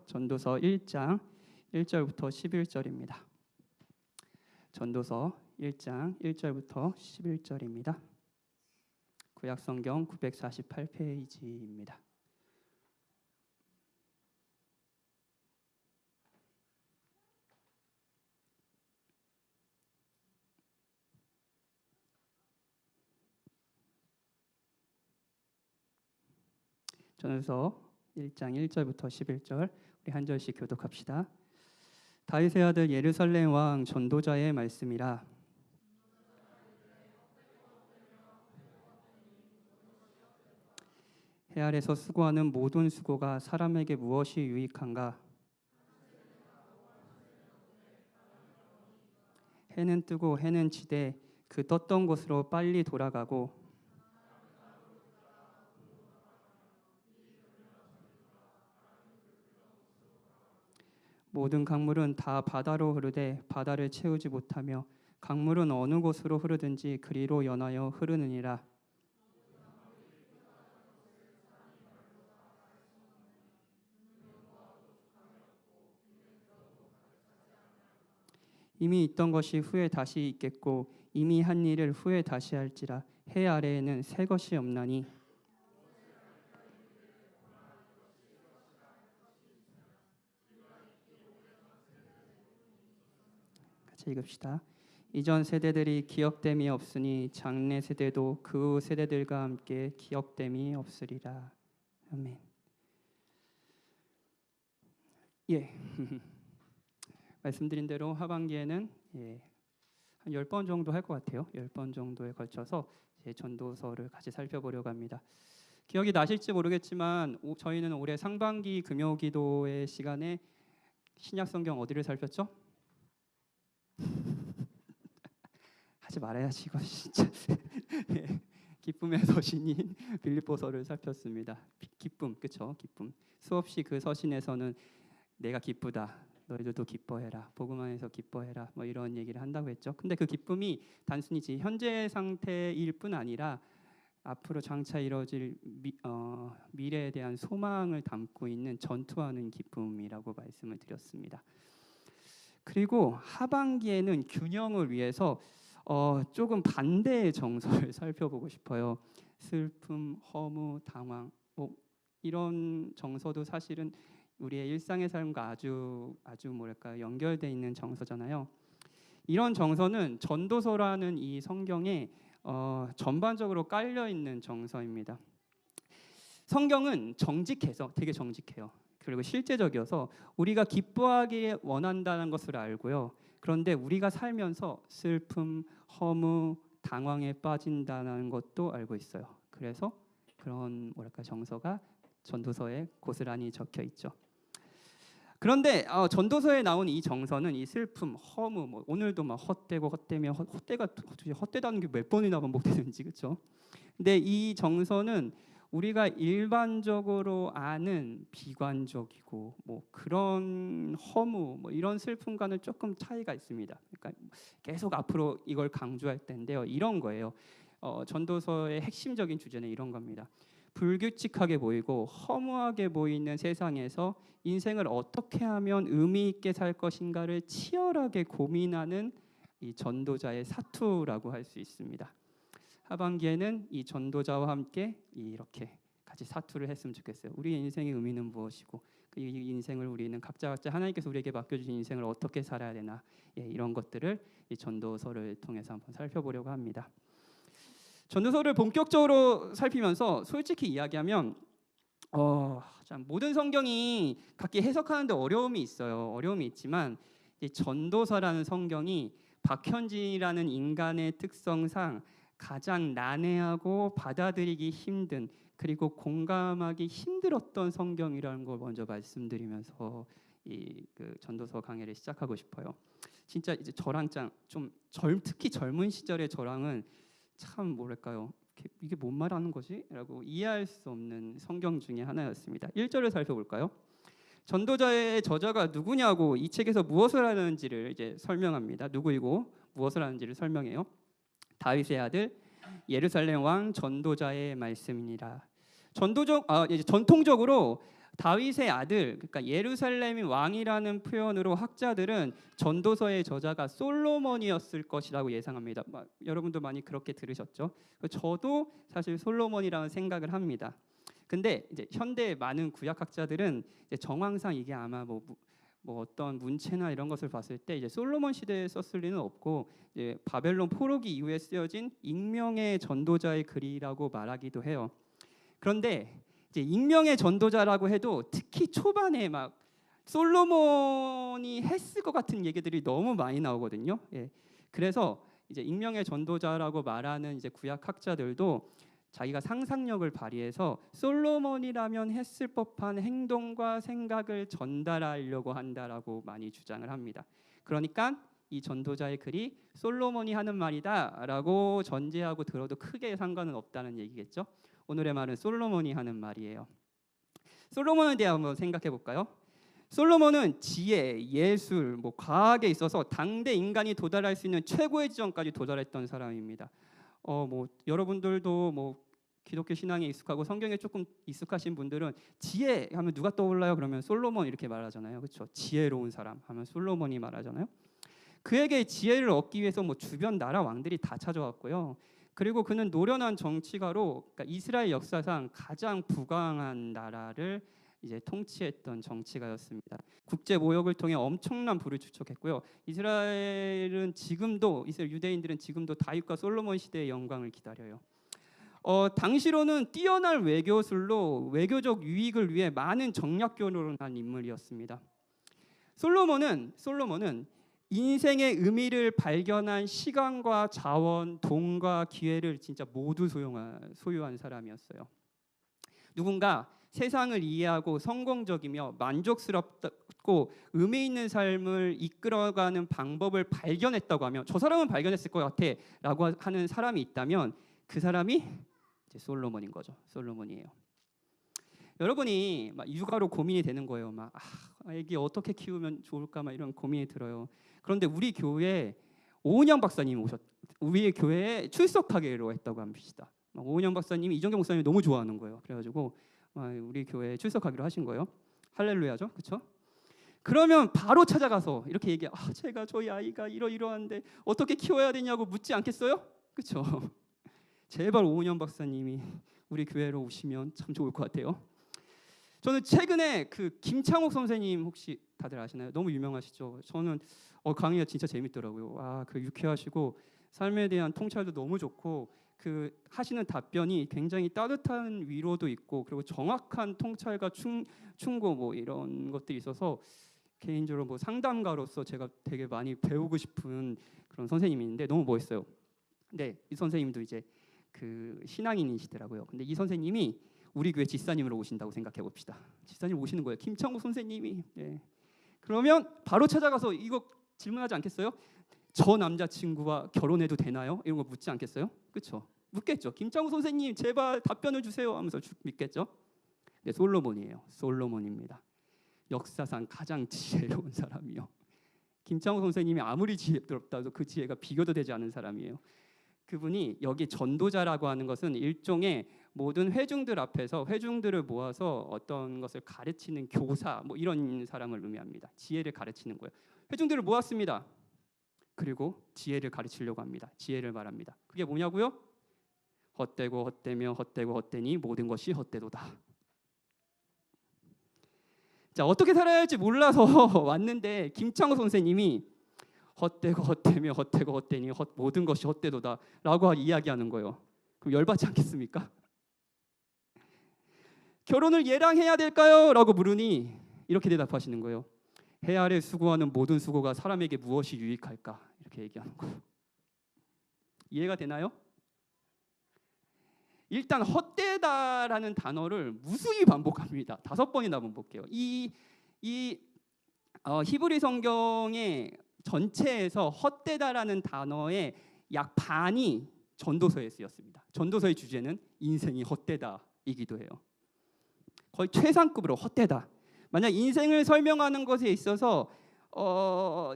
전도서 1장 1절부터 11절입니다. 전도서 1장 1절부터 11절입니다. 구약성경 948페이지입니다. 전도서 1장 1절부터 11절 우리 한 절씩 교독합시다. 다윗의 아들 예루살렘 왕 전도자의 말씀이라. 해 아래서 수고하는 모든 수고가 사람에게 무엇이 유익한가? 해는 뜨고 해는 지되 그 떴던 곳으로 빨리 돌아가고 모든 강물은 다 바다로 흐르되 바다를 채우지 못하며 강물은 어느 곳으로 흐르든지 그리로 연하여 흐르느니라. 이미 있던 것이 후에 다시 있겠고 이미 한 일을 후에 다시 할지라. 해 아래에는 새 것이 없나니. 같이 읽읍시다. 이전 세대들이 기억됨이 없으니 장래 세대도 그 세대들과 함께 기억됨이 없으리라. 아멘. 예. 말씀드린 대로 하반기에는 한 10번 정도 할 것 같아요. 10번 정도에 걸쳐서 제 전도서를 같이 살펴보려고 합니다. 기억이 나실지 모르겠지만 저희는 올해 상반기 금요기도의 시간에 신약성경 어디를 살폈죠? 하지 말아야지 이거 진짜. 기쁨의 서신인 빌립보서를 살폈습니다. 기쁨, 그렇죠? 기쁨. 수없이 그 서신에서는 내가 기쁘다, 너희들도 기뻐해라, 복음 안에서 기뻐해라, 뭐 이런 얘기를 한다고 했죠. 근데 그 기쁨이 단순히 현재 상태일 뿐 아니라 앞으로 장차 이루어질 미래에 대한 소망을 담고 있는 전투하는 기쁨이라고 말씀을 드렸습니다. 그리고 하반기에는 균형을 위해서 조금 반대의 정서를 살펴보고 싶어요. 슬픔, 허무, 당황, 뭐 이런 정서도 사실은 우리의 일상의 삶과 아주 뭐랄까 연결돼 있는 정서잖아요. 이런 정서는 전도서라는 이 성경에 전반적으로 깔려 있는 정서입니다. 성경은 정직해서 되게 정직해요. 그리고 실제적이어서 우리가 기뻐하기 원한다는 것을 알고요. 그런데 우리가 살면서 슬픔, 허무, 당황에 빠진다는 것도 알고 있어요. 그래서 그런 뭐랄까 정서가 전도서에 고스란히 적혀 있죠. 그런데 전도서에 나온 이 정서는 이 슬픔, 허무, 뭐 오늘도 막 헛되고 헛되며 헛되다는 게 몇 번이나 반복되는지, 그렇죠? 근데 이 정서는 우리가 일반적으로 아는 비관적이고 뭐 그런 허무, 뭐 이런 슬픔과는 조금 차이가 있습니다. 그러니까 계속 앞으로 이걸 강조할 텐데요. 이런 거예요. 전도서의 핵심적인 주제는 이런 겁니다. 불규칙하게 보이고 허무하게 보이는 세상에서 인생을 어떻게 하면 의미 있게 살 것인가를 치열하게 고민하는 이 전도자의 사투라고 할 수 있습니다. 하반기에는 이 전도자와 함께 이렇게 같이 사투를 했으면 좋겠어요. 우리의 인생의 의미는 무엇이고 그 인생을 우리는 각자 하나님께서 우리에게 맡겨주신 인생을 어떻게 살아야 되나, 이런 것들을 이 전도서를 통해서 한번 살펴보려고 합니다. 전도서를 본격적으로 살피면서 솔직히 이야기하면 참 모든 성경이 각기 해석하는데 어려움이 있어요. 어려움이 있지만 이 전도서라는 성경이 박현진이라는 인간의 특성상 가장 난해하고 받아들이기 힘든, 그리고 공감하기 힘들었던 성경이라는 걸 먼저 말씀드리면서 그 전도서 강의를 시작하고 싶어요. 진짜 이제 저랑 특히 젊은 시절의 저랑은 참 뭐랄까요? 이게 뭔 말하는 거지? 라고 이해할 수 없는 성경 중에 하나였습니다. 1절을 살펴볼까요? 전도자의 저자가 누구냐고 이 책에서 무엇을 하는지를 이제 설명합니다. 누구이고 무엇을 하는지를 설명해요. 다윗의 아들 예루살렘 왕 전도자의 말씀이니라. 전통적으로 다윗의 아들, 그러니까 예루살렘의 왕이라는 표현으로 학자들은 전도서의 저자가 솔로몬이었을 것이라고 예상합니다. 여러분도 많이 그렇게 들으셨죠? 저도 사실 솔로몬이라는 생각을 합니다. 근데 이제 현대 많은 구약학자들은 이제 정황상 이게 아마 뭐 어떤 문체나 이런 것을 봤을 때 이제 솔로몬 시대에 썼을 리는 없고 이제 바벨론 포로기 이후에 쓰여진 익명의 전도자의 글이라고 말하기도 해요. 그런데 이제 익명의 전도자라고 해도 특히 초반에 막 솔로몬이 했을 것 같은 얘기들이 너무 많이 나오거든요. 예. 그래서 이제 익명의 전도자라고 말하는 이제 구약학자들도 자기가 상상력을 발휘해서 솔로몬이라면 했을 법한 행동과 생각을 전달하려고 한다라고 많이 주장을 합니다. 그러니까 이 전도자의 글이 솔로몬이 하는 말이다라고 전제하고 들어도 크게 상관은 없다는 얘기겠죠. 오늘의 말은 솔로몬이 하는 말이에요. 솔로몬에 대해 한번 생각해 볼까요? 솔로몬은 지혜, 예술, 과학에 있어서 당대 인간이 도달할 수 있는 최고의 지점까지 도달했던 사람입니다. 여러분들도 기독교 신앙에 익숙하고 성경에 조금 익숙하신 분들은 지혜 하면 누가 떠올라요? 그러면 솔로몬 이렇게 말하잖아요. 그렇죠? 지혜로운 사람 하면 솔로몬이 말하잖아요. 그에게 지혜를 얻기 위해서 주변 나라 왕들이 다 찾아왔고요. 그리고 그는 노련한 정치가로 그러니까 이스라엘 역사상 가장 부강한 나라를 이제 통치했던 정치가였습니다. 국제 모욕을 통해 엄청난 부를 축적했고요. 이스라엘 유대인들은 지금도 다윗과 솔로몬 시대의 영광을 기다려요. 당시로는 뛰어난 외교술로 외교적 유익을 위해 많은 정략 결혼을 한 인물이었습니다. 솔로몬은 인생의 의미를 발견한 시간과 자원, 돈과 기회를 진짜 모두 소유한 사람이었어요. 누군가 세상을 이해하고 성공적이며 만족스럽고 의미 있는 삶을 이끌어가는 방법을 발견했다고 하면 저 사람은 발견했을 것 같아 라고 하는 사람이 있다면 그 사람이 이제 솔로몬인 거죠. 솔로몬이에요. 여러분이 육아로 고민이 되는 거예요. 애기 어떻게 키우면 좋을까 이런 고민이 들어요. 그런데 우리 교회에 오은영 박사님이 우리 교회에 출석하기로 했다고 합시다. 오은영 박사님이 이정경 목사님이 너무 좋아하는 거예요. 그래가지고 우리 교회에 출석하기로 하신 거예요. 할렐루야죠, 그렇죠? 그러면 바로 찾아가서 이렇게 얘기해. 제가 저희 아이가 이러한데 어떻게 키워야 되냐고 묻지 않겠어요? 그렇죠? 제발 오은영 박사님이 우리 교회로 오시면 참 좋을 것 같아요. 저는 최근에 그 김창옥 선생님 혹시 다들 아시나요? 너무 유명하시죠. 저는 강의가 진짜 재밌더라고요. 그 유쾌하시고 삶에 대한 통찰도 너무 좋고 그 하시는 답변이 굉장히 따뜻한 위로도 있고 그리고 정확한 통찰과 충고 이런 것들이 있어서 개인적으로 상담가로서 제가 되게 많이 배우고 싶은 그런 선생님인데 너무 멋있어요. 근데 이 선생님도 이제 그 신앙인이시더라고요. 근데 이 선생님이 우리 교회 집사님으로 오신다고 생각해 봅시다. 집사님 오시는 거예요. 김창국 선생님이. 예. 그러면 바로 찾아가서 이거 질문하지 않겠어요? 저 남자친구와 결혼해도 되나요? 이런 거 묻지 않겠어요? 그렇죠? 묻겠죠. 김창국 선생님 제발 답변을 주세요 하면서 믿겠죠. 네, 솔로몬이에요. 솔로몬입니다. 역사상 가장 지혜로운 사람이요. 김창국 선생님이 아무리 지혜롭다 해도 그 지혜가 비교도 되지 않은 사람이에요. 그분이 여기 전도자라고 하는 것은 일종의 모든 회중들 앞에서 회중들을 모아서 어떤 것을 가르치는 교사 이런 사람을 의미합니다. 지혜를 가르치는 거예요. 회중들을 모았습니다. 그리고 지혜를 가르치려고 합니다. 지혜를 말합니다. 그게 뭐냐고요? 헛되고 헛되며 헛되고 헛되니 모든 것이 헛되도다. 자, 어떻게 살아야 할지 몰라서 왔는데 김창호 선생님이 헛되고 헛되며 헛되고 헛되니 모든 것이 헛되도다 라고 이야기하는 거예요. 그럼 열받지 않겠습니까? 결혼을 얘랑 해야 될까요? 라고 물으니 이렇게 대답하시는 거예요. 해 아래 수고하는 모든 수고가 사람에게 무엇이 유익할까? 이렇게 얘기하는 거예요. 이해가 되나요? 일단 헛되다라는 단어를 무수히 반복합니다. 5번이나 반복해요. 히브리 성경의 전체에서 헛되다라는 단어의 약 반이 전도서에 쓰였습니다. 전도서의 주제는 인생이 헛되다이기도 해요. 거의 최상급으로 헛되다. 만약 인생을 설명하는 것에 있어서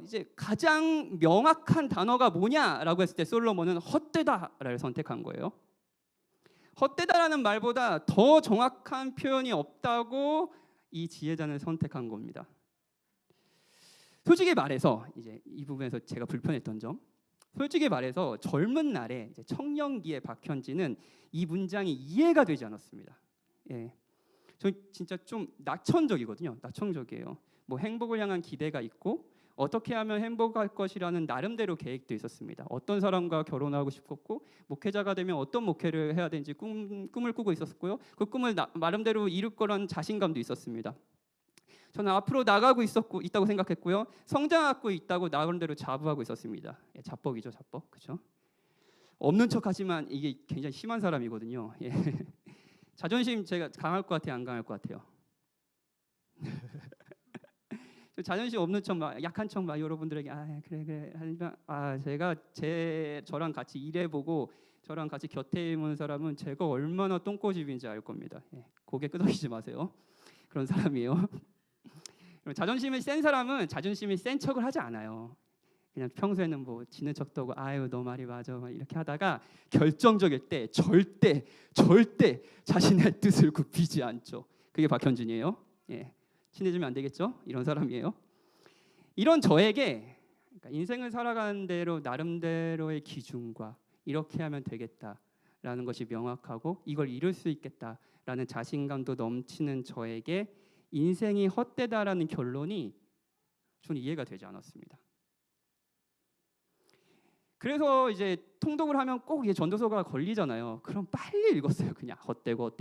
이제 가장 명확한 단어가 뭐냐라고 했을 때 솔로몬은 헛되다를 선택한 거예요. 헛되다라는 말보다 더 정확한 표현이 없다고 이 지혜자는 선택한 겁니다. 솔직히 말해서 이제 이 부분에서 제가 불편했던 점, 솔직히 말해서 젊은 날에 이제 청년기의 박현진은 이 문장이 이해가 되지 않았습니다. 예, 저 진짜 좀 낙천적이거든요. 낙천적이에요. 뭐 행복을 향한 기대가 있고 어떻게 하면 행복할 것이라는 나름대로 계획도 있었습니다. 어떤 사람과 결혼하고 싶었고 목회자가 되면 어떤 목회를 해야 되는지 꿈을 꾸고 있었고요. 그 꿈을 나름대로 이룰 거라는 자신감도 있었습니다. 저는 앞으로 나가고 있다고 생각했고요. 성장하고 있다고 나름대로 자부하고 있었습니다. 예, 자뻑이죠, 자뻑. 그렇죠? 없는 척하지만 이게 굉장히 심한 사람이거든요. 예. 자존심 제가 강할 것 같아요, 안 강할 것 같아요? 자존심 없는 척, 막 약한 척, 막 여러분들에게 그래 하지만 제가 저랑 같이 일해보고 저랑 같이 곁에 있는 사람은 제가 얼마나 똥꼬집인지 알 겁니다. 예, 고개 끄덕이지 마세요. 그런 사람이에요. 자존심이 센 사람은 자존심이 센 척을 하지 않아요. 그냥 평소에는 뭐 지는 척도 하고 아유 너 말이 맞아 막 이렇게 하다가 결정적일 때 절대 자신의 뜻을 굽히지 않죠. 그게 박현진이에요. 예, 친해지면 안 되겠죠? 이런 사람이에요. 이런 저에게 그러니까 인생을 살아가는 대로 나름대로의 기준과 이렇게 하면 되겠다라는 것이 명확하고 이걸 이룰 수 있겠다라는 자신감도 넘치는 저에게 인생이 헛되다라는 결론이 저는 이해가 되지 않았습니다. 그래서 이제 통독을 하면 꼭 이게 전도서가 걸리잖아요. 그럼 빨리 읽었어요. 그냥 헛되고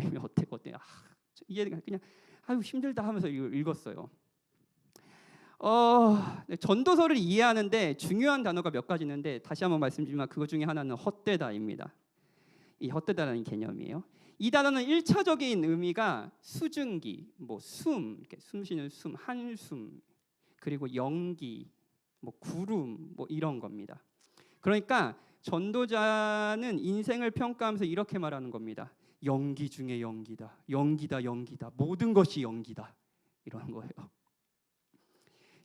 이게 그냥 아유 힘들다 하면서 읽었어요. 전도서를 이해하는데 중요한 단어가 몇 가지 있는데 다시 한번 말씀드리면 그것 중에 하나는 헛되다입니다. 이 헛되다라는 개념이에요. 이 단어는 1차적인 의미가 수증기, 뭐 숨, 숨 쉬는 숨, 한숨, 그리고 연기, 뭐 구름, 뭐 이런 겁니다. 그러니까 전도자는 인생을 평가하면서 이렇게 말하는 겁니다. 연기 중에 연기다, 모든 것이 연기다, 이런 거예요.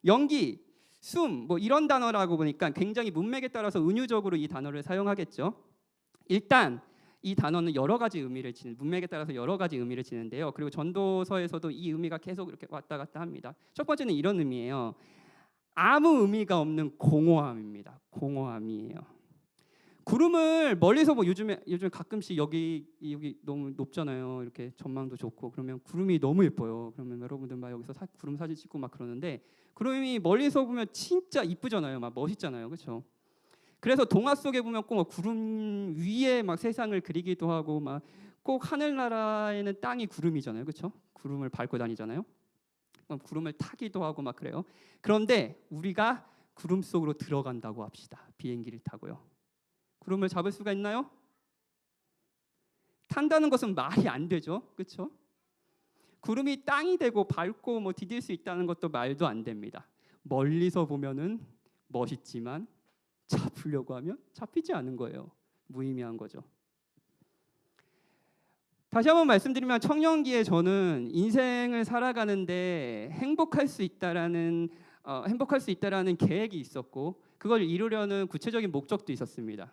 연기, 숨, 뭐 이런 단어라고 보니까 굉장히 문맥에 따라서 은유적으로 이 단어를 사용하겠죠. 일단 이 단어는 여러 가지 의미를 지는 문맥에 따라서 여러 가지 의미를 지는데요. 그리고 전도서에서도 이 의미가 계속 이렇게 왔다 갔다 합니다. 첫 번째는 이런 의미예요. 아무 의미가 없는 공허함입니다. 공허함이에요. 구름을 멀리서 요즘 가끔씩 여기 너무 높잖아요. 이렇게 전망도 좋고 그러면 구름이 너무 예뻐요. 그러면 여러분들 막 여기서 구름 사진 찍고 막 그러는데 구름이 멀리서 보면 진짜 이쁘잖아요. 막 멋있잖아요. 그렇죠? 그래서 동화 속에 보면 꼭 구름 위에 막 세상을 그리기도 하고 막 꼭 하늘나라에는 땅이 구름이잖아요. 그렇죠? 구름을 밟고 다니잖아요. 구름을 타기도 하고 막 그래요. 그런데 우리가 구름 속으로 들어간다고 합시다. 비행기를 타고요. 구름을 잡을 수가 있나요? 탄다는 것은 말이 안 되죠. 그렇죠? 구름이 땅이 되고 밟고 뭐 디딜 수 있다는 것도 말도 안 됩니다. 멀리서 보면은 멋있지만 잡으려고 하면 잡히지 않은 거예요. 무의미한 거죠. 다시 한번 말씀드리면 청년기에 저는 인생을 살아가는데 행복할 수 있다라는 계획이 있었고 그걸 이루려는 구체적인 목적도 있었습니다.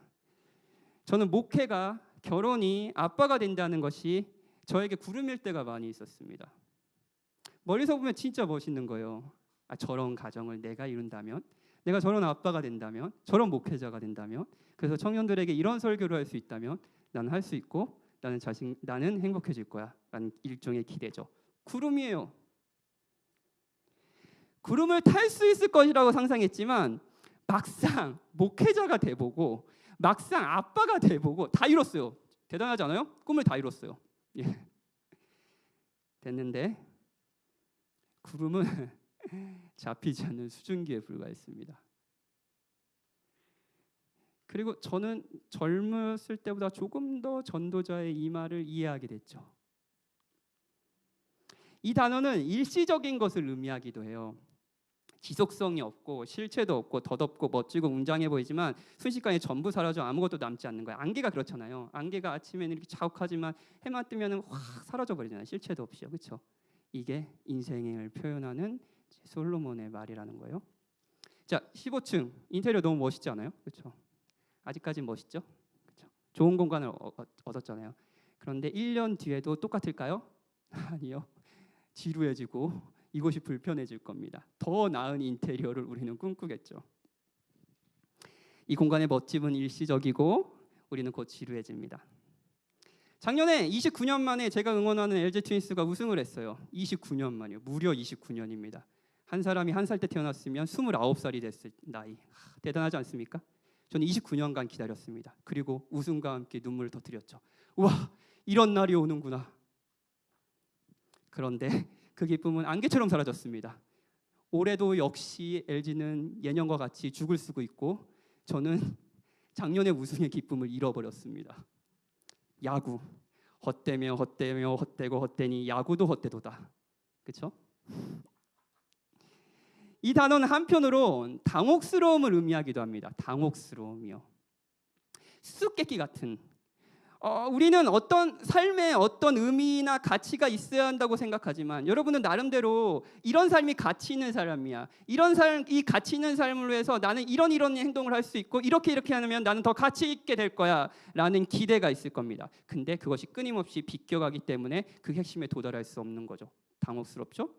저는 목회가 결혼이 아빠가 된다는 것이 저에게 구름일 때가 많이 있었습니다. 멀리서 보면 진짜 멋있는 거예요. 저런 가정을 내가 이룬다면, 내가 저런 아빠가 된다면, 저런 목회자가 된다면, 그래서 청년들에게 이런 설교를 할 수 있다면 나는 할 수 있고 나는 행복해질 거야 라는 일종의 기대죠. 구름이에요. 구름을 탈 수 있을 것이라고 상상했지만 막상 목회자가 돼보고 막상 아빠가 돼보고 다 이뤘어요. 대단하지 않아요? 꿈을 다 이뤘어요. 예. 됐는데 구름은 잡히지 않는 수증기에 불과했습니다. 그리고 저는 젊었을 때보다 조금 더 전도자의 이 말을 이해하게 됐죠. 이 단어는 일시적인 것을 의미하기도 해요. 지속성이 없고 실체도 없고 덧없고 멋지고 웅장해 보이지만 순식간에 전부 사라져 아무것도 남지 않는 거예요. 안개가 그렇잖아요. 안개가 아침에는 이렇게 자욱하지만 해만 뜨면은 확 사라져 버리잖아요. 실체도 없이요. 그렇죠? 이게 인생을 표현하는 솔로몬의 말이라는 거예요. 자, 15층 인테리어 너무 멋있지 않아요? 그렇죠? 아직까지 멋있죠? 그렇죠? 좋은 공간을 얻었잖아요. 그런데 1년 뒤에도 똑같을까요? 아니요. 지루해지고 이곳이 불편해질 겁니다. 더 나은 인테리어를 우리는 꿈꾸겠죠. 이 공간의 멋짐은 일시적이고 우리는 곧 지루해집니다. 작년에 29년 만에 제가 응원하는 LG 트윈스가 우승을 했어요. 29년 만이요. 무려 29년입니다. 한 사람이 한 살 때 태어났으면 29살이 됐을 나이. 대단하지 않습니까? 저는 29년간 기다렸습니다. 그리고 우승과 함께 눈물을 터뜨렸죠. 우와, 이런 날이 오는구나. 그런데 그 기쁨은 안개처럼 사라졌습니다. 올해도 역시 LG는 예년과 같이 죽을 쓰고 있고 저는 작년의 우승의 기쁨을 잃어버렸습니다. 야구, 헛되며 헛되며 헛되고 헛되니 야구도 헛되도다. 그렇죠? 이 단어는 한편으로 당혹스러움을 의미하기도 합니다. 당혹스러움이요. 수수께끼 같은. 우리는 어떤 삶에 어떤 의미나 가치가 있어야 한다고 생각하지만 여러분은 나름대로 이런 삶이 가치 있는 사람이야. 이런 삶, 이 가치 있는 삶을 위해서 나는 이런 행동을 할 수 있고 이렇게 하면 나는 더 가치 있게 될 거야 라는 기대가 있을 겁니다. 근데 그것이 끊임없이 비껴가기 때문에 그 핵심에 도달할 수 없는 거죠. 당혹스럽죠?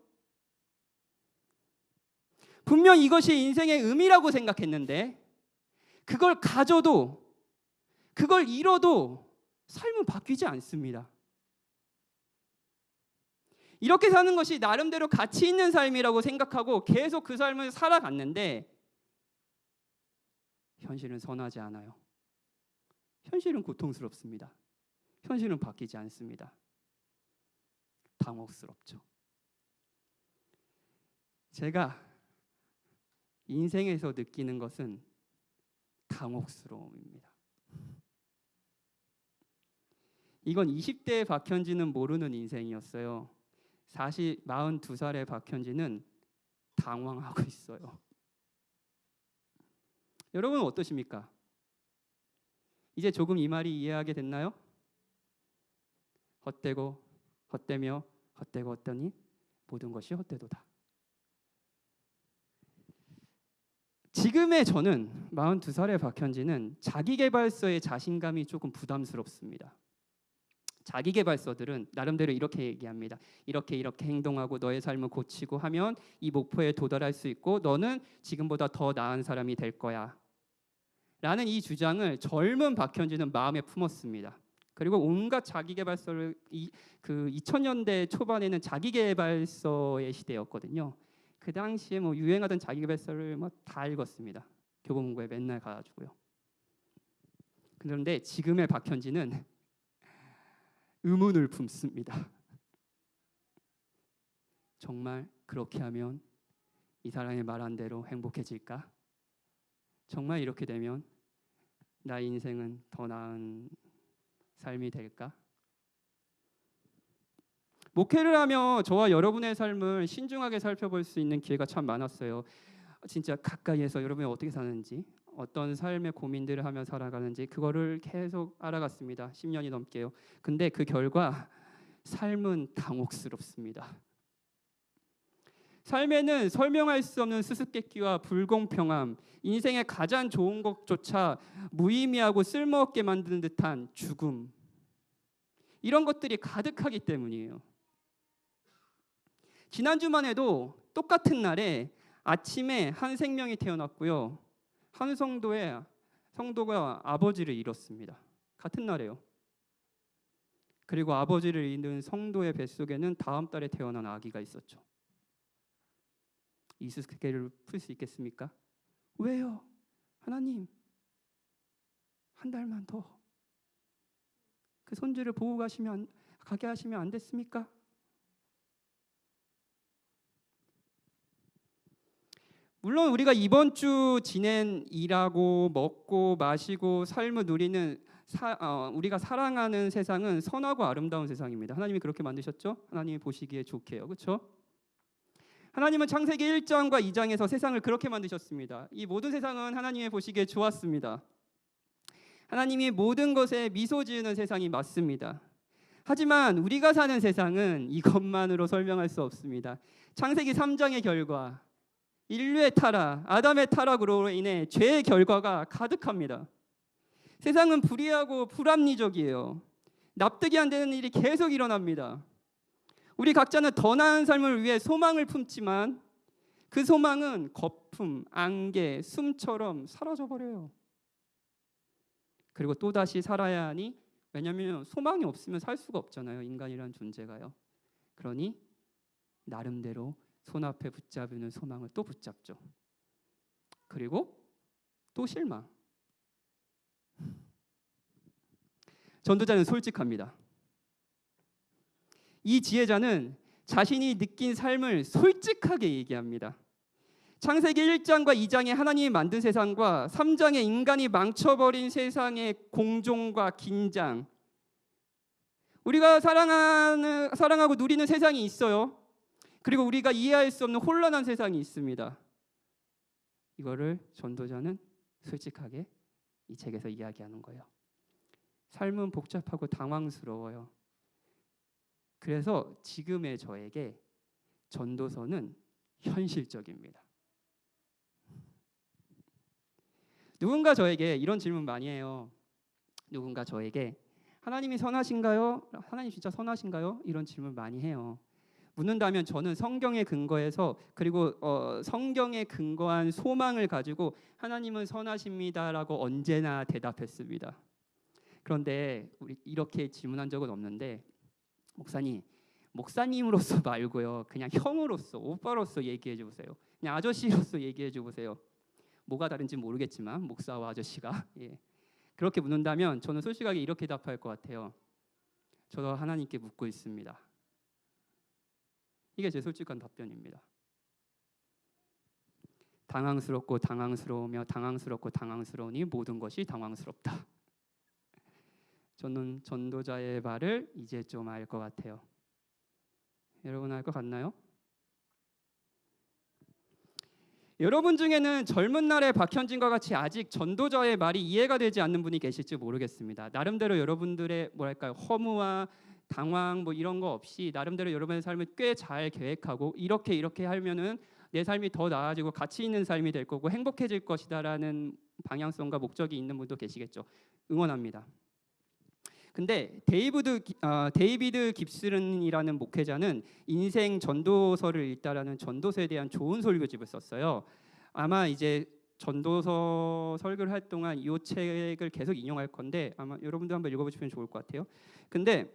분명 이것이 인생의 의미라고 생각했는데 그걸 가져도 그걸 잃어도 삶은 바뀌지 않습니다. 이렇게 사는 것이 나름대로 가치 있는 삶이라고 생각하고 계속 그 삶을 살아갔는데 현실은 선하지 않아요. 현실은 고통스럽습니다. 현실은 바뀌지 않습니다. 당혹스럽죠. 제가 인생에서 느끼는 것은 당혹스러움입니다. 이건 20대의 박현진은 모르는 인생이었어요. 42살의 박현진은 당황하고 있어요. 여러분은 어떠십니까? 이제 조금 이 말이 이해하게 됐나요? 헛되고 헛되며 헛되고 헛되니 모든 것이 헛되도다. 지금의 저는 42살의 박현진은 자기계발서의 자신감이 조금 부담스럽습니다. 자기계발서들은 나름대로 이렇게 얘기합니다. 이렇게 행동하고 너의 삶을 고치고 하면 이 목표에 도달할 수 있고 너는 지금보다 더 나은 사람이 될 거야 라는 이 주장을 젊은 박현진은 마음에 품었습니다. 그리고 온갖 자기계발서를 그 2000년대 초반에는 자기계발서의 시대였거든요. 그 당시에 유행하던 자기계발서를 다 읽었습니다. 교보문고에 맨날 가가지고요. 그런데 지금의 박현진은 의문을 품습니다. 정말 그렇게 하면 이 사람이 말한 대로 행복해질까? 정말 이렇게 되면 나의 인생은 더 나은 삶이 될까? 목회를 하며 저와 여러분의 삶을 신중하게 살펴볼 수 있는 기회가 참 많았어요. 진짜 가까이에서 여러분이 어떻게 사는지, 어떤 삶의 고민들을 하며 살아가는지 그거를 계속 알아갔습니다. 10년이 넘게요. 근데 그 결과 삶은 당혹스럽습니다. 삶에는 설명할 수 없는 수수께끼와 불공평함, 인생의 가장 좋은 것조차 무의미하고 쓸모없게 만드는 듯한 죽음, 이런 것들이 가득하기 때문이에요. 지난주만 해도 똑같은 날에 아침에 한 생명이 태어났고요. 한 성도가 아버지를 잃었습니다. 같은 날에요. 그리고 아버지를 잃은 성도의 뱃속에는 다음 달에 태어난 아기가 있었죠. 이 수수께끼를 풀 수 있겠습니까? 왜요? 하나님, 한 달만 더 그 손주를 보고 가게 하시면 안 됐습니까? 물론 우리가 이번 주 지낸 일하고 먹고 마시고 삶을 누리는 우리가 사랑하는 세상은 선하고 아름다운 세상입니다. 하나님이 그렇게 만드셨죠? 하나님이 보시기에 좋게요. 그렇죠? 하나님은 창세기 1장과 2장에서 세상을 그렇게 만드셨습니다. 이 모든 세상은 하나님이 보시기에 좋았습니다. 하나님이 모든 것에 미소 지으는 세상이 맞습니다. 하지만 우리가 사는 세상은 이것만으로 설명할 수 없습니다. 창세기 3장의 결과, 인류의 타락, 아담의 타락으로 인해 죄의 결과가 가득합니다. 세상은 불의하고 불합리적이에요. 납득이 안 되는 일이 계속 일어납니다. 우리 각자는 더 나은 삶을 위해 소망을 품지만 그 소망은 거품, 안개, 숨처럼 사라져버려요. 그리고 또다시 살아야 하니, 왜냐하면 소망이 없으면 살 수가 없잖아요. 인간이란 존재가요. 그러니 나름대로 손 앞에 붙잡는 소망을 또 붙잡죠. 그리고 또 실망. 전도자는 솔직합니다. 이 지혜자는 자신이 느낀 삶을 솔직하게 얘기합니다. 창세기 1장과 2장에 하나님이 만든 세상과 3장에 인간이 망쳐버린 세상의 공존과 긴장, 우리가 사랑하고 누리는 세상이 있어요. 그리고 우리가 이해할 수 없는 혼란한 세상이 있습니다. 이거를 전도자는 솔직하게 이 책에서 이야기하는 거예요. 삶은 복잡하고 당황스러워요. 그래서 지금의 저에게 전도서는 현실적입니다. 누군가 저에게 이런 질문 많이 해요. 누군가 저에게 하나님이 선하신가요? 하나님 진짜 선하신가요? 이런 질문 많이 해요. 묻는다면 저는 성경에 근거해서, 그리고 성경에 근거한 소망을 가지고 하나님은 선하십니다라고 언제나 대답했습니다. 그런데 우리 이렇게 질문한 적은 없는데, 목사님으로서 말고요, 그냥 형으로서, 오빠로서 얘기해 주세요. 그냥 아저씨로서 얘기해 주세요. 뭐가 다른지 모르겠지만 목사와 아저씨가 그렇게 묻는다면 저는 솔직하게 이렇게 답할 것 같아요. 저도 하나님께 묻고 있습니다. 이게 제 솔직한 답변입니다. 당황스럽고 당황스러우며 당황스럽고 당황스러우니 모든 것이 당황스럽다. 저는 전도자의 말을 이제 좀 알 것 같아요. 여러분 알 것 같나요? 여러분 중에는 젊은 날의 박현진과 같이 아직 전도자의 말이 이해가 되지 않는 분이 계실지 모르겠습니다. 나름대로 여러분들의 허무와 당황 이런 거 없이 나름대로 여러분의 삶을 꽤 잘 계획하고 이렇게 하면은 내 삶이 더 나아지고 가치 있는 삶이 될 거고 행복해질 것이다라는 방향성과 목적이 있는 분도 계시겠죠. 응원합니다. 근데 데이비드 깁슨이라는 목회자는 인생 전도서를 읽다라는 전도서에 대한 좋은 설교집을 썼어요. 아마 이제 전도서 설교를 할 동안 이 책을 계속 인용할 건데 아마 여러분도 한번 읽어보시면 좋을 것 같아요. 근데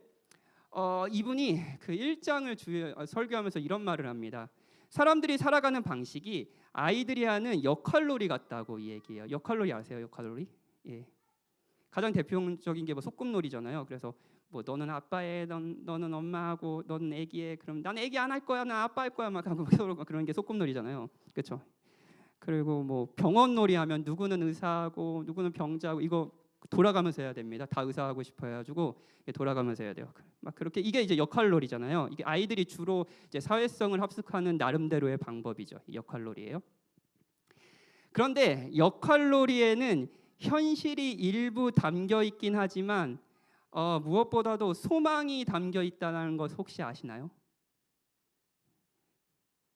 이분이 그 1장을 설교하면서 이런 말을 합니다. 사람들이 살아가는 방식이 아이들이 하는 역할놀이 같다고 이 얘기해요. 역할놀이 아세요? 역할놀이? 예. 가장 대표적인 게 소꿉놀이잖아요. 그래서 너는 아빠에, 너는 엄마하고, 너는 애기에. 그럼 난 애기 안 할 거야, 나 아빠 할 거야, 막 하고 그런 게 소꿉놀이잖아요. 그렇죠? 그리고 병원놀이 하면 누구는 의사하고, 누구는 병자하고 이거 돌아가면서 해야 됩니다. 다 의사하고 싶어 해가지고 돌아가면서 해야 돼요. 막 그렇게 이게 이제 역할놀이잖아요. 이게 아이들이 주로 이제 사회성을 합숙하는 나름대로의 방법이죠. 역할놀이예요. 그런데 역할놀이에는 현실이 일부 담겨 있긴 하지만 무엇보다도 소망이 담겨 있다는 것 혹시 아시나요?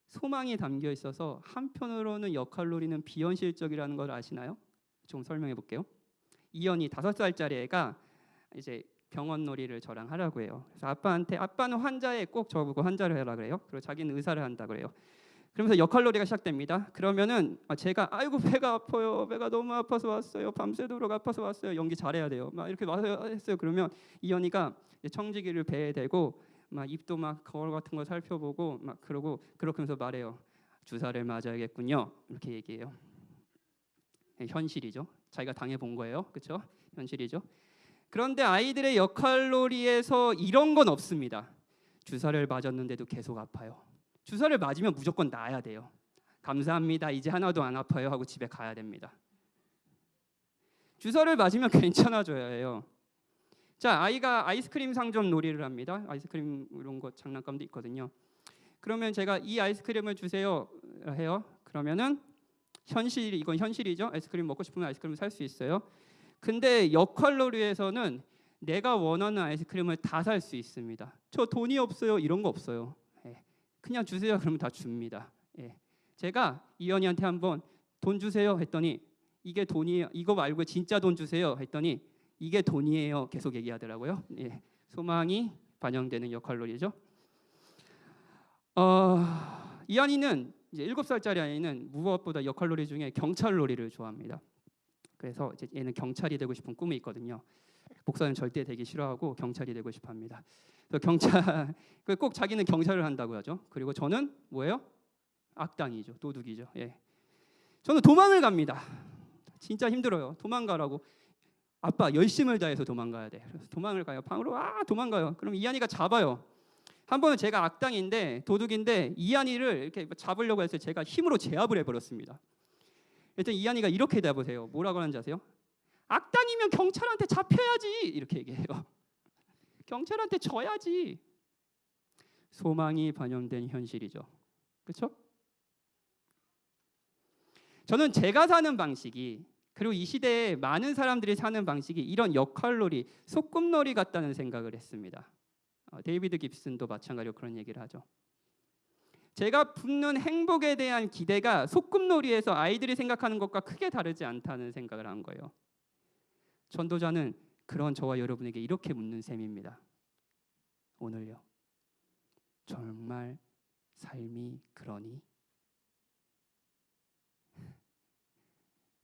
소망이 담겨 있어서 한편으로는 역할놀이는 비현실적이라는 걸 아시나요? 좀 설명해 볼게요. 이연이 5살짜리 애가 이제 병원놀이를 저랑 하라고 해요. 그래서 아빠는 환자에 꼭 저보고 환자를 해라 그래요. 그리고 자기는 의사를 한다 그래요. 그러면서 역할놀이가 시작됩니다. 그러면은 제가 아이고 배가 아파요. 배가 너무 아파서 왔어요. 밤새도록 아파서 왔어요. 연기 잘해야 돼요. 막 이렇게 와서 했어요. 그러면 이연이가 청지기를 배에 대고 막 입도 막 거울 같은 거 살펴보고 막 그렇게 하면서 말해요. 주사를 맞아야겠군요. 이렇게 얘기해요. 현실이죠. 자기가 당해본 거예요. 그렇죠? 현실이죠. 그런데 아이들의 역할놀이에서 이런 건 없습니다. 주사를 맞았는데도 계속 아파요. 주사를 맞으면 무조건 나아야 돼요. 감사합니다. 이제 하나도 안 아파요 하고 집에 가야 됩니다. 주사를 맞으면 괜찮아져야 해요. 자, 아이가 아이스크림 상점 놀이를 합니다. 아이스크림 이런 거 장난감도 있거든요. 그러면 제가 이 아이스크림을 주세요 해요. 그러면은 이건 현실이죠. 아이스크림 먹고 싶으면 아이스크림을 살 수 있어요. 근데 역할놀이에서는 내가 원하는 아이스크림을 다 살 수 있습니다. 저 돈이 없어요. 이런 거 없어요. 그냥 주세요. 그러면 다 줍니다. 제가 이연이한테 한번 돈 주세요 했더니 이게 돈이에요. 이거 말고 진짜 돈 주세요 했더니 이게 돈이에요. 계속 얘기하더라고요. 소망이 반영되는 역할놀이죠. 이한이는 이제 7살짜리 아이는 무엇보다 역할놀이 중에 경찰놀이를 좋아합니다. 그래서 이제 얘는 경찰이 되고 싶은 꿈이 있거든요. 목사는 절대 되기 싫어하고 경찰이 되고 싶어합니다. 그래서 경찰 꼭 자기는 경찰을 한다고 하죠. 그리고 저는 뭐예요? 악당이죠, 도둑이죠. 예. 저는 도망을 갑니다. 진짜 힘들어요. 도망가라고. 아빠 열심을 다해서 도망가야 돼. 그래서 도망을 가요. 방으로 도망가요. 그럼 이한이가 잡아요. 한 번은 제가 악당인데 도둑인데 이한이를 이렇게 잡으려고 해서 제가 힘으로 제압을 해버렸습니다. 일단 이한이가 이렇게 대답하세요. 뭐라고 하는지 아세요? 악당이면 경찰한테 잡혀야지 이렇게 얘기해요. 경찰한테 져야지. 소망이 반영된 현실이죠. 그렇죠? 저는 제가 사는 방식이 그리고 이 시대에 많은 사람들이 사는 방식이 이런 역할놀이, 소꿉놀이 같다는 생각을 했습니다. 데이비드 깁슨도 마찬가지로 그런 얘기를 하죠. 제가 품는 행복에 대한 기대가 소꿉놀이에서 아이들이 생각하는 것과 크게 다르지 않다는 생각을 한 거예요. 전도자는 그런 저와 여러분에게 이렇게 묻는 셈입니다. 오늘요. 정말 삶이 그러니?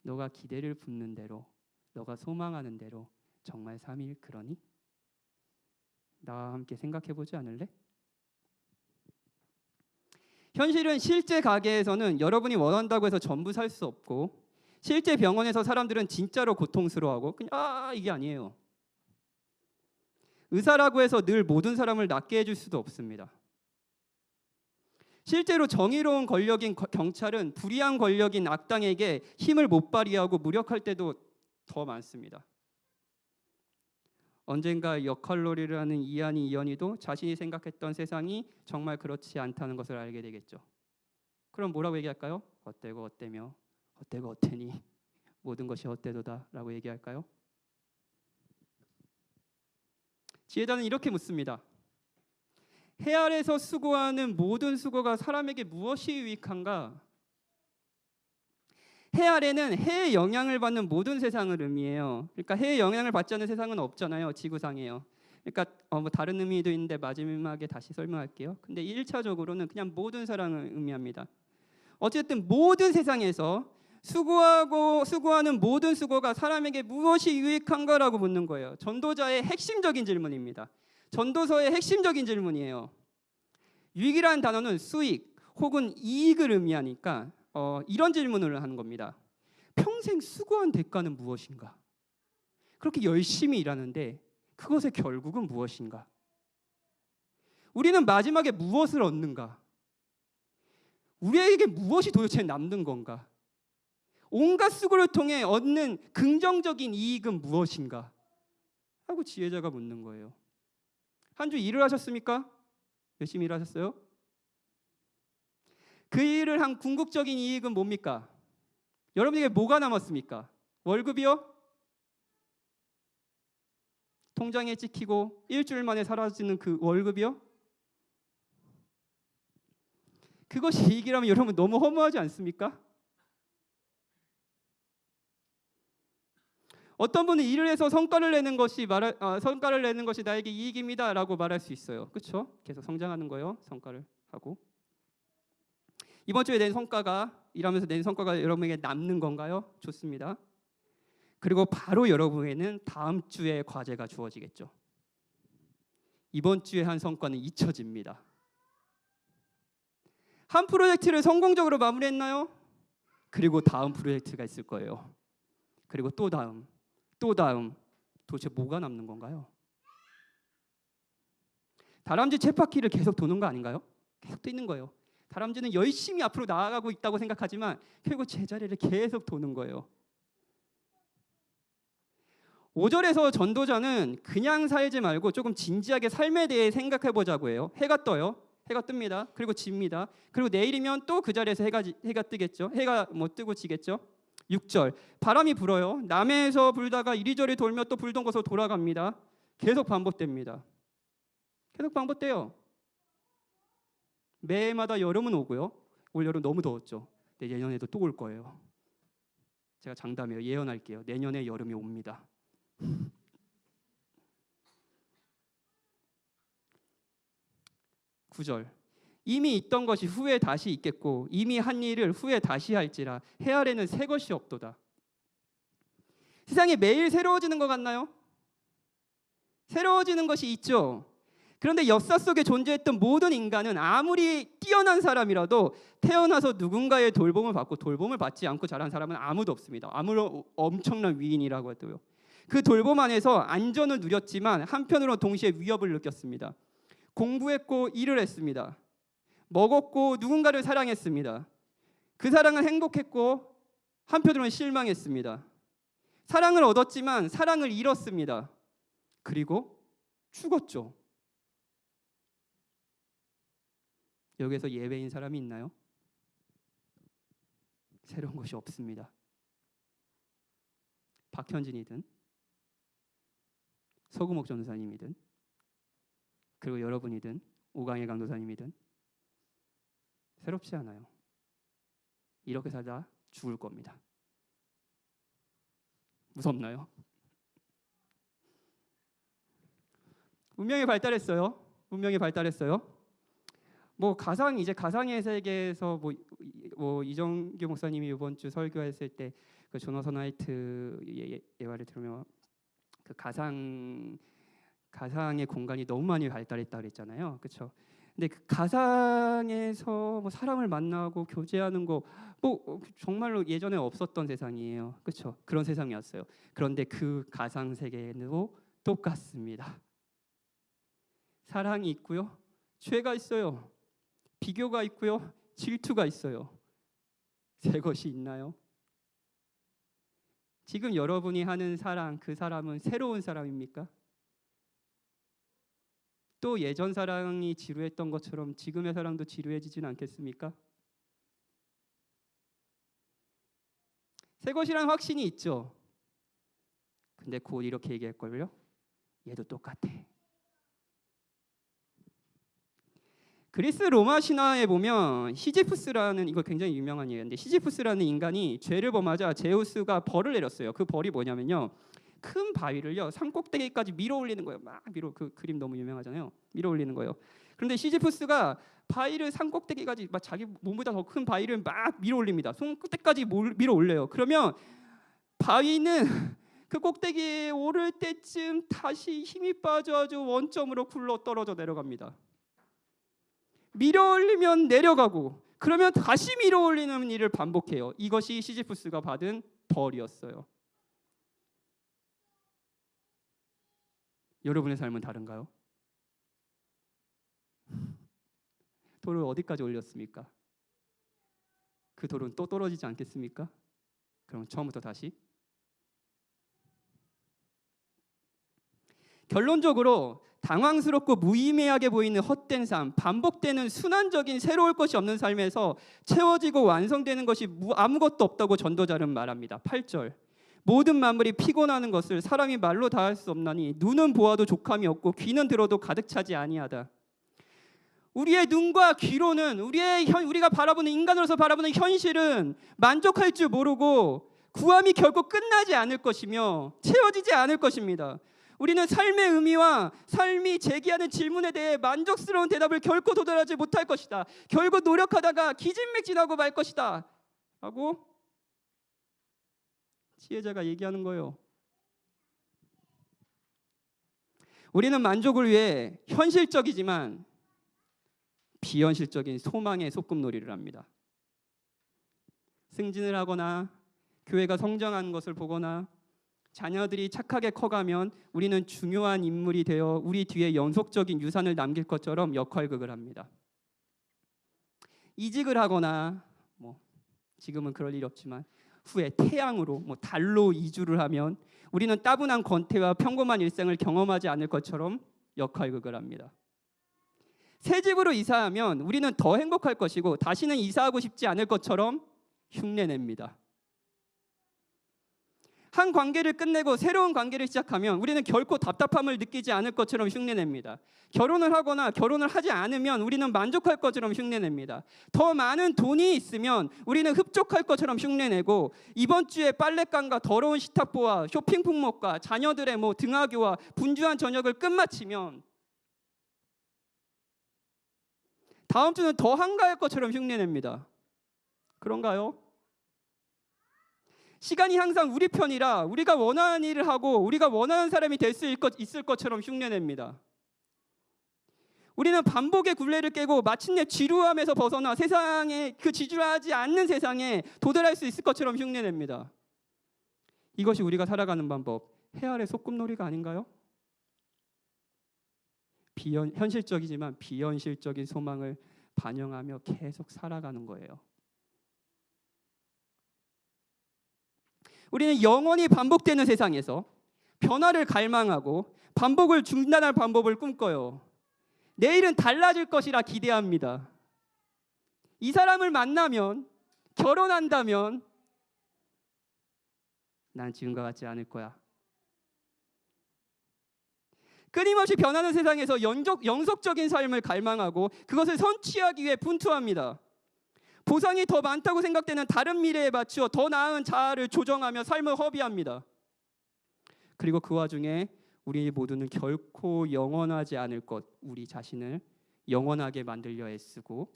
너가 기대를 품는 대로, 너가 소망하는 대로 정말 삶이 그러니? 나와 함께 생각해 보지 않을래? 현실은 실제 가게에서는 여러분이 원한다고 해서 전부 살 수 없고, 실제 병원에서 사람들은 진짜로 고통스러워하고 그냥 이게 아니에요. 의사라고 해서 늘 모든 사람을 낫게 해줄 수도 없습니다. 실제로 정의로운 권력인 경찰은 불의한 권력인 악당에게 힘을 못 발휘하고 무력할 때도 더 많습니다. 언젠가 역할놀이를 하는 이한이, 이현이도 자신이 생각했던 세상이 정말 그렇지 않다는 것을 알게 되겠죠. 그럼 뭐라고 얘기할까요? 어때고 어때며 어때고 어때니 모든 것이 어때도다 라고 얘기할까요? 지혜자는 이렇게 묻습니다. 해 아래서 수고하는 모든 수고가 사람에게 무엇이 유익한가? 해 아래는 해의 영향을 받는 모든 세상을 의미해요. 그러니까 해의 영향을 받지 않는 세상은 없잖아요. 지구상에요. 그러니까 뭐 다른 의미도 있는데 마지막에 다시 설명할게요. 근데 1차적으로는 그냥 모든 사랑을 의미합니다. 어쨌든 모든 세상에서 수고하는 모든 수고가 사람에게 무엇이 유익한가라고 묻는 거예요. 전도자의 핵심적인 질문입니다. 전도서의 핵심적인 질문이에요. 유익이라는 단어는 수익 혹은 이익을 의미하니까 이런 질문을 하는 겁니다. 평생 수고한 대가는 무엇인가? 그렇게 열심히 일하는데 그것의 결국은 무엇인가? 우리는 마지막에 무엇을 얻는가? 우리에게 무엇이 도대체 남는 건가? 온갖 수고를 통해 얻는 긍정적인 이익은 무엇인가? 하고 지혜자가 묻는 거예요. 한 주 일을 하셨습니까? 열심히 일하셨어요? 그 일을 한 궁극적인 이익은 뭡니까? 여러분에게 뭐가 남았습니까? 월급이요? 통장에 찍히고 일주일 만에 사라지는 그 월급이요? 그것이 이익이라면 여러분 너무 허무하지 않습니까? 어떤 분은 일을 해서 성과를 내는 것이 나에게 이익입니다라고 말할 수 있어요. 그렇죠? 계속 성장하는 거예요. 성과를 하고. 이번 주에 일하면서 낸 성과가 여러분에게 남는 건가요? 좋습니다. 그리고 바로 여러분에게는 다음 주에 과제가 주어지겠죠. 이번 주에 한 성과는 잊혀집니다. 한 프로젝트를 성공적으로 마무리했나요? 그리고 다음 프로젝트가 있을 거예요. 그리고 또 다음. 도대체 뭐가 남는 건가요? 다람쥐 쳇바퀴를 계속 도는 거 아닌가요? 계속 뛰는 거예요. 다람쥐는 열심히 앞으로 나아가고 있다고 생각하지만 결국 제자리를 계속 도는 거예요. 5절에서 전도자는 그냥 살지 말고 조금 진지하게 삶에 대해 생각해 보자고 해요. 해가 떠요. 해가 뜹니다. 그리고 집니다. 그리고 내일이면 또 그 자리에서 해가 뜨겠죠. 해가 뜨고 지겠죠. 6절 바람이 불어요. 남해에서 불다가 이리저리 돌며 또 불던 곳으로 돌아갑니다. 계속 반복됩니다. 계속 반복돼요. 매해마다 여름은 오고요. 올 여름 너무 더웠죠. 내년에도 또 올 거예요. 제가 장담해요. 예언할게요. 내년에 여름이 옵니다. 9절 이미 있던 것이 후에 다시 있겠고 이미 한 일을 후에 다시 할지라 헤아래는 새 것이 없도다. 세상이 매일 새로워지는 것 같나요? 새로워지는 것이 있죠. 그런데 역사 속에 존재했던 모든 인간은 아무리 뛰어난 사람이라도 태어나서 누군가의 돌봄을 받고 돌봄을 받지 않고 자란 사람은 아무도 없습니다. 아무런 엄청난 위인이라고 해도요. 그 돌봄 안에서 안전을 누렸지만 한편으로 동시에 위협을 느꼈습니다. 공부했고 일을 했습니다. 먹었고 누군가를 사랑했습니다. 그 사랑은 행복했고 한편으로는 실망했습니다. 사랑을 얻었지만 사랑을 잃었습니다. 그리고 죽었죠. 여기서 예외인 사람이 있나요? 새로운 것이 없습니다. 박현진이든 서구목 전도사님이든 그리고 여러분이든 오강일 강도사님이든 새롭지 않아요. 이렇게 살다 죽을 겁니다. 무섭나요? 문명이 발달했어요. 문명이 발달했어요. 가상의 세계에서 이정규 목사님이 이번 주 설교했을 때 그 조너선 화이트 예화를 들으면 그 가상의 공간이 너무 많이 발달했다 그랬잖아요. 그렇죠? 근데 그 가상에서 사람을 만나고 교제하는 거 정말로 예전에 없었던 세상이에요. 그렇죠? 그런 세상이었어요. 그런데 그 가상 세계도 똑같습니다. 사랑이 있고요. 죄가 있어요. 비교가 있고요. 질투가 있어요. 새 것이 있나요? 지금 여러분이 하는 사랑, 그 사람은 새로운 사람입니까? 또 예전 사랑이 지루했던 것처럼 지금의 사랑도 지루해지진 않겠습니까? 새 것이란 확신이 있죠. 근데 곧 이렇게 얘기할걸요? 얘도 똑같아. 그리스 로마 신화에 보면 시지프스라는, 이거 굉장히 유명한 예인데, 시지프스라는 인간이 죄를 범하자 제우스가 벌을 내렸어요. 그 벌이 뭐냐면요, 큰 바위를요 산 꼭대기까지 밀어 올리는 거예요. 그 그림 너무 유명하잖아요. 밀어 올리는 거예요. 그런데 시지프스가 바위를 산 꼭대기까지 자기 몸보다 더 큰 바위를 막 밀어 올립니다. 손끝까지 밀어 올려요. 그러면 바위는 그 꼭대기에 오를 때쯤 다시 힘이 빠져 아주 원점으로 굴러 떨어져 내려갑니다. 밀어 올리면 내려가고 그러면 다시 밀어 올리는 일을 반복해요. 이것이 시지프스가 받은 벌이었어요. 여러분의 삶은 다른가요? 돌을 어디까지 올렸습니까? 그 돌은 또 떨어지지 않겠습니까? 그럼 처음부터 다시. 결론적으로 당황스럽고 무의미하게 보이는 헛된 삶, 반복되는 순환적인 새로울 것이 없는 삶에서 채워지고 완성되는 것이 아무것도 없다고 전도자는 말합니다. 8절. 모든 만물이 피곤하는 것을 사람이 말로 다 할 수 없나니 눈은 보아도 족함이 없고 귀는 들어도 가득 차지 아니하다. 우리의 눈과 귀로는 우리가 바라보는, 인간으로서 바라보는 현실은 만족할 줄 모르고 구함이 결코 끝나지 않을 것이며 채워지지 않을 것입니다. 우리는 삶의 의미와 삶이 제기하는 질문에 대해 만족스러운 대답을 결코 도달하지 못할 것이다. 결국 노력하다가 기진맥진하고 말 것이다 라고 지혜자가 얘기하는 거예요. 우리는 만족을 위해 현실적이지만 비현실적인 소망의 소꿉놀이를 합니다. 승진을 하거나 교회가 성장하는 것을 보거나 자녀들이 착하게 커가면 우리는 중요한 인물이 되어 우리 뒤에 연속적인 유산을 남길 것처럼 역할극을 합니다. 이직을 하거나 지금은 그럴 일 없지만 후에 태양으로 달로 이주를 하면 우리는 따분한 권태와 평범한 일상을 경험하지 않을 것처럼 역할극을 합니다. 새 집으로 이사하면 우리는 더 행복할 것이고 다시는 이사하고 싶지 않을 것처럼 흉내냅니다. 한 관계를 끝내고 새로운 관계를 시작하면 우리는 결코 답답함을 느끼지 않을 것처럼 흉내냅니다. 결혼을 하거나 결혼을 하지 않으면 우리는 만족할 것처럼 흉내냅니다. 더 많은 돈이 있으면 우리는 흡족할 것처럼 흉내내고 이번 주에 빨랫감과 더러운 식탁보와 쇼핑 품목과 자녀들의 등하교와 분주한 저녁을 끝마치면 다음 주는 더 한가할 것처럼 흉내냅니다. 그런가요? 시간이 항상 우리 편이라 우리가 원하는 일을 하고 우리가 원하는 사람이 될 수 있을 것처럼 흉내냅니다. 우리는 반복의 굴레를 깨고 마침내 지루함에서 벗어나 세상에, 그 지루하지 않는 세상에 도달할 수 있을 것처럼 흉내냅니다. 이것이 우리가 살아가는 방법, 해 아래 소꿉놀이가 아닌가요? 현실적이지만 비현실적인 소망을 반영하며 계속 살아가는 거예요. 우리는 영원히 반복되는 세상에서 변화를 갈망하고 반복을 중단할 방법을 꿈꿔요. 내일은 달라질 것이라 기대합니다. 이 사람을 만나면, 결혼한다면 난 지금과 같지 않을 거야. 끊임없이 변하는 세상에서 영속적인 삶을 갈망하고 그것을 성취하기 위해 분투합니다. 보상이 더 많다고 생각되는 다른 미래에 맞추어 더 나은 자아를 조정하며 삶을 허비합니다. 그리고 그 와중에 우리 모두는 결코 영원하지 않을 것, 우리 자신을 영원하게 만들려 애쓰고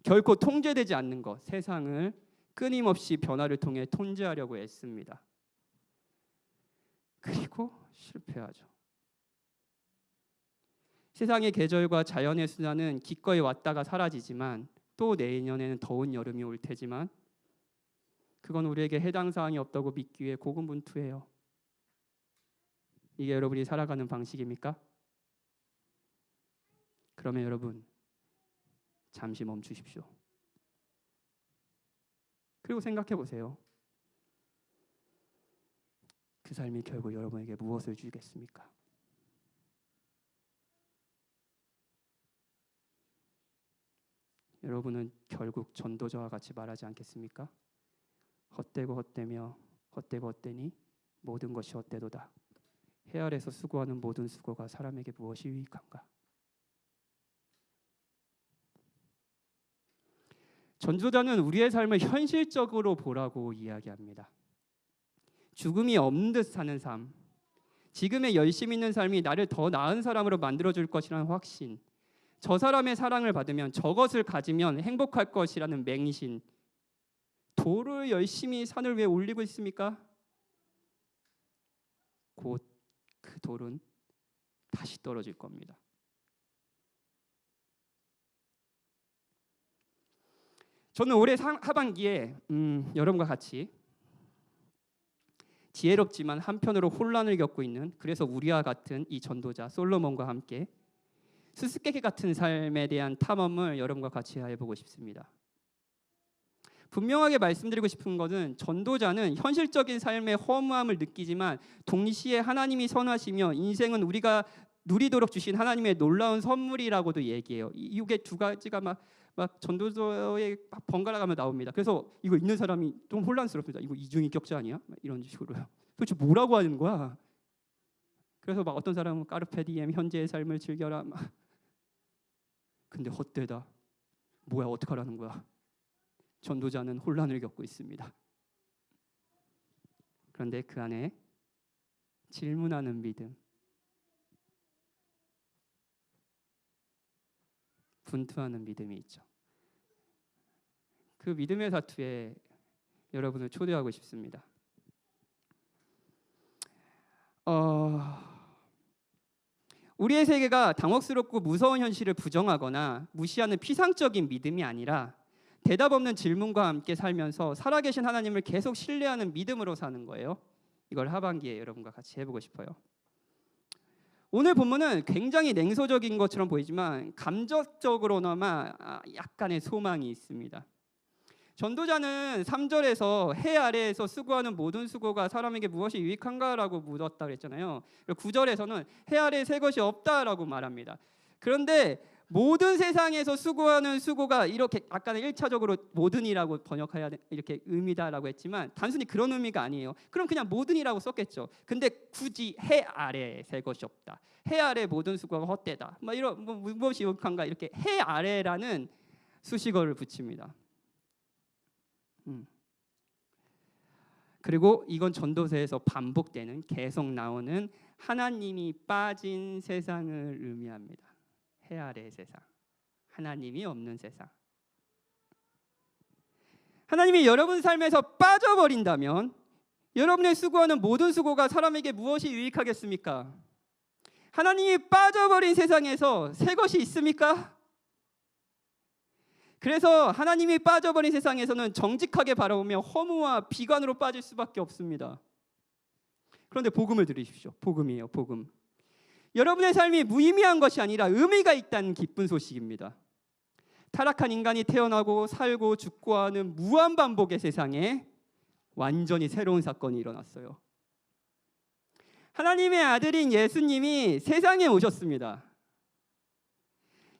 결코 통제되지 않는 것, 세상을 끊임없이 변화를 통해 통제하려고 애씁니다. 그리고 실패하죠. 세상의 계절과 자연의 순환은 기꺼이 왔다가 사라지지만 또 내년에는 더운 여름이 올 테지만 그건 우리에게 해당 사항이 없다고 믿기 위해 고군분투해요. 이게 여러분이 살아가는 방식입니까? 그러면 여러분 잠시 멈추십시오. 그리고 생각해 보세요. 그 삶이 결국 여러분에게 무엇을 주겠습니까? 여러분은 결국 전도자와 같이 말하지 않겠습니까? 헛되고 헛되며 헛되고 헛되니 모든 것이 헛되도다. 해 아래서 수고하는 모든 수고가 사람에게 무엇이 유익한가? 전도자는 우리의 삶을 현실적으로 보라고 이야기합니다. 죽음이 없는 듯 사는 삶, 지금의 열심 있는 삶이 나를 더 나은 사람으로 만들어줄 것이라는 확신, 저 사람의 사랑을 받으면 저것을 가지면 행복할 것이라는 맹신, 돌을 열심히 산을 위에 올리고 있습니까? 곧 그 돌은 다시 떨어질 겁니다. 저는 올해 하반기에 여러분과 같이 지혜롭지만 한편으로 혼란을 겪고 있는, 그래서 우리와 같은 이 전도자 솔로몬과 함께 수수께끼 같은 삶에 대한 탐험을 여러분과 같이 해보고 싶습니다. 분명하게 말씀드리고 싶은 것은 전도자는 현실적인 삶의 허무함을 느끼지만 동시에 하나님이 선하시며 인생은 우리가 누리도록 주신 하나님의 놀라운 선물이라고도 얘기해요. 이게 두 가지가 막 전도서에 막 번갈아 가며 나옵니다. 그래서 이거 읽는 사람이 좀 혼란스럽습니다. 이거 이중인격자 아니야? 이런 식으로요. 도대체 뭐라고 하는 거야? 그래서 막 어떤 사람은 까르페 디엠, 현재의 삶을 즐겨라. 막. 근데 헛되다. 뭐야, 어떡하라는 거야? 전도자는 혼란을 겪고 있습니다. 그런데 그 안에 질문하는 믿음, 분투하는 믿음이 있죠. 그 믿음의 사투에 여러분을 초대하고 싶습니다. 우리의 세계가 당혹스럽고 무서운 현실을 부정하거나 무시하는 피상적인 믿음이 아니라 대답 없는 질문과 함께 살면서 살아계신 하나님을 계속 신뢰하는 믿음으로 사는 거예요. 이걸 하반기에 여러분과 같이 해보고 싶어요. 오늘 본문은 굉장히 냉소적인 것처럼 보이지만 감정적으로나마 약간의 소망이 있습니다. 전도자는 3절에서 해 아래에서 수고하는 모든 수고가 사람에게 무엇이 유익한가라고 묻었다 그랬잖아요. 9절에서는 해 아래에 새 것이 없다라고 말합니다. 그런데 모든 세상에서 수고하는 수고가 이렇게 아까는 1차적으로 모든이라고 번역해야 이렇게 의미다라고 했지만 단순히 그런 의미가 아니에요. 그럼 그냥 모든이라고 썼겠죠. 근데 굳이 해 아래에 새 것이 없다. 해 아래 모든 수고가 헛되다. 이런 무엇이 유익한가 이렇게 해 아래라는 수식어를 붙입니다. 그리고 이건 전도서에서 반복되는 계속 나오는 하나님이 빠진 세상을 의미합니다. 해 아래의 세상, 하나님이 없는 세상. 하나님이 여러분 삶에서 빠져버린다면 여러분의 수고하는 모든 수고가 사람에게 무엇이 유익하겠습니까? 하나님이 빠져버린 세상에서 새 것이 있습니까? 그래서 하나님이 빠져버린 세상에서는 정직하게 바라보며 허무와 비관으로 빠질 수밖에 없습니다. 그런데 복음을 들으십시오. 복음이에요. 복음. 여러분의 삶이 무의미한 것이 아니라 의미가 있다는 기쁜 소식입니다. 타락한 인간이 태어나고 살고 죽고 하는 무한 반복의 세상에 완전히 새로운 사건이 일어났어요. 하나님의 아들인 예수님이 세상에 오셨습니다.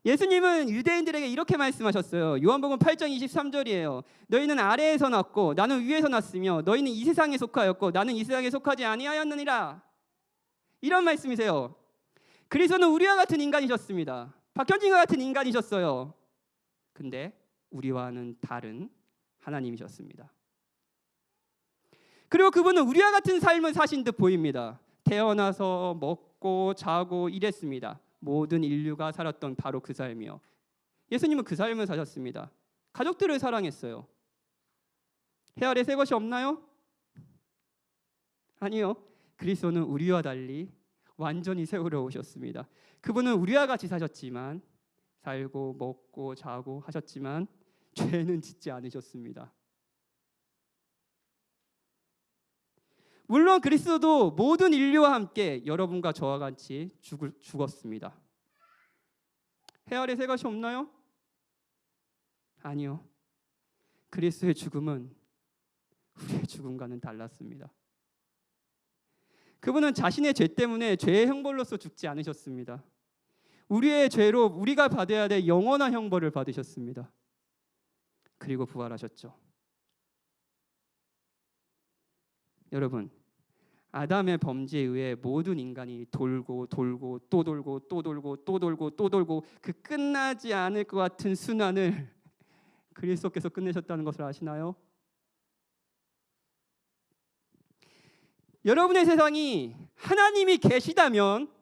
예수님은 유대인들에게 이렇게 말씀하셨어요. 요한복음 8장 23절이에요. 너희는 아래에서 났고 나는 위에서 났으며 너희는 이 세상에 속하였고 나는 이 세상에 속하지 아니하였느니라. 이런 말씀이세요. 그리스도는 우리와 같은 인간이셨습니다. 박현진과 같은 인간이셨어요. 근데 우리와는 다른 하나님이셨습니다. 그리고 그분은 우리와 같은 삶을 사신 듯 보입니다. 태어나서 먹고 자고 일했습니다. 모든 인류가 살았던 바로 그 삶이요. 예수님은 그 삶을 사셨습니다. 가족들을 사랑했어요. 해 아래 새 것이 없나요? 아니요. 그리스도는 우리와 달리 완전히 세우러 오셨습니다. 그분은 우리와 같이 사셨지만 살고 먹고 자고 하셨지만 죄는 짓지 않으셨습니다. 물론 그리스도도 모든 인류와 함께 여러분과 저와 같이 죽었습니다. 해 아래 새 것이 없나요? 아니요. 그리스도의 죽음은 우리의 죽음과는 달랐습니다. 그분은 자신의 죄 때문에 죄의 형벌로서 죽지 않으셨습니다. 우리의 죄로 우리가 받아야 될 영원한 형벌을 받으셨습니다. 그리고 부활하셨죠. 여러분, 아담의 범죄에 의해 모든 인간이 돌고 돌고 또 돌고 또 돌고 또 돌고 또 돌고 그 끝나지 않을 것 같은 순환을 그리스도께서 끝내셨다는 것을 아시나요? 여러분의 세상이 하나님이 계시다면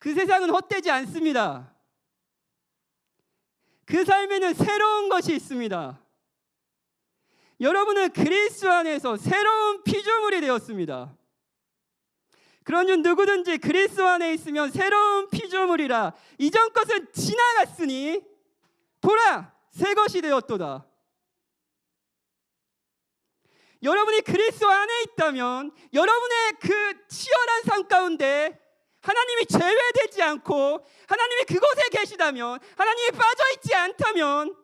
그 세상은 헛되지 않습니다. 그 삶에는 새로운 것이 있습니다. 여러분은 그리스도 안에서 새로운 피조물이 되었습니다. 그런즉 누구든지 그리스도 안에 있으면 새로운 피조물이라. 이전 것은 지나갔으니 보라 새 것이 되었도다. 여러분이 그리스도 안에 있다면 여러분의 그 치열한 삶 가운데 하나님이 제외되지 않고 하나님이 그곳에 계시다면, 하나님이 빠져있지 않다면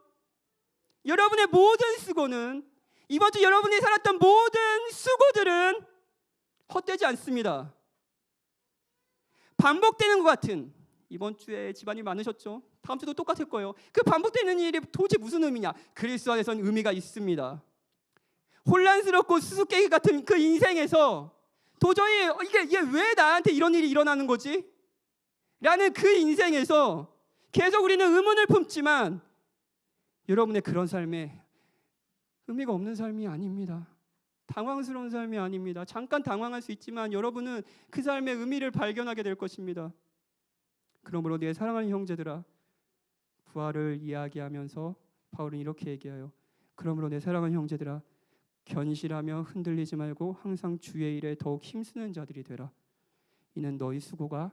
여러분의 모든 수고는, 이번 주 여러분이 살았던 모든 수고들은 헛되지 않습니다. 반복되는 것 같은, 이번 주에 집안이 많으셨죠? 다음 주도 똑같을 거예요. 그 반복되는 일이 도대체 무슨 의미냐? 그리스도 안에서는 의미가 있습니다. 혼란스럽고 수수께끼 같은 그 인생에서 도저히 이게 왜 나한테 이런 일이 일어나는 거지? 라는 그 인생에서 계속 우리는 의문을 품지만 여러분의 그런 삶에 의미가 없는 삶이 아닙니다. 당황스러운 삶이 아닙니다. 잠깐 당황할 수 있지만 여러분은 그 삶의 의미를 발견하게 될 것입니다. 그러므로 내 사랑하는 형제들아, 부활을 이야기하면서 바울은 이렇게 얘기해요. 그러므로 내 사랑하는 형제들아, 견실하며 흔들리지 말고 항상 주의 일에 더욱 힘쓰는 자들이 되라. 이는 너희 수고가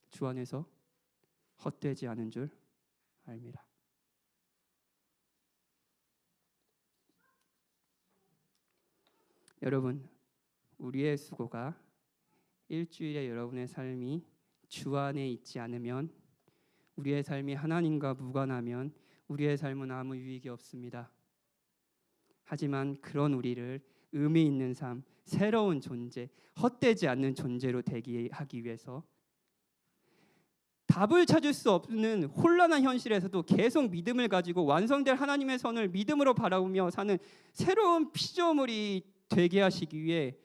주 안에서 헛되지 않은 줄 압니다. 여러분, 우리의 수고가, 일주일에 여러분의 삶이 주 안에 있지 않으면, 우리의 삶이 하나님과 무관하면 우리의 삶은 아무 유익이 없습니다. 하지만 그런 우리를 의미 있는 삶, 새로운 존재, 헛되지 않는 존재로 되게 하기 위해서 답을 찾을 수 없는 혼란한 현실에서도 계속 믿음을 가지고 완성될 하나님의 선을 믿음으로 바라보며 사는 새로운 피조물이 되게 하시기 위해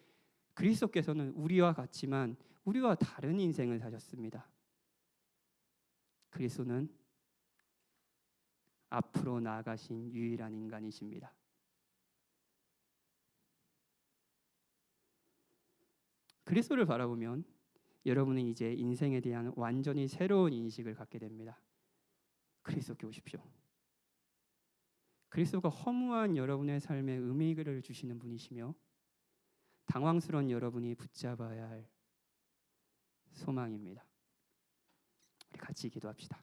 그리스도께서는 우리와 같지만 우리와 다른 인생을 사셨습니다. 그리스도는 앞으로 나아가신 유일한 인간이십니다. 그리스도를 바라보면 여러분은 이제 인생에 대한 완전히 새로운 인식을 갖게 됩니다. 그리스도께 오십시오. 그리스도가 허무한 여러분의 삶에 의미를 주시는 분이시며 당황스러운 여러분이 붙잡아야 할 소망입니다. 우리 같이 기도합시다.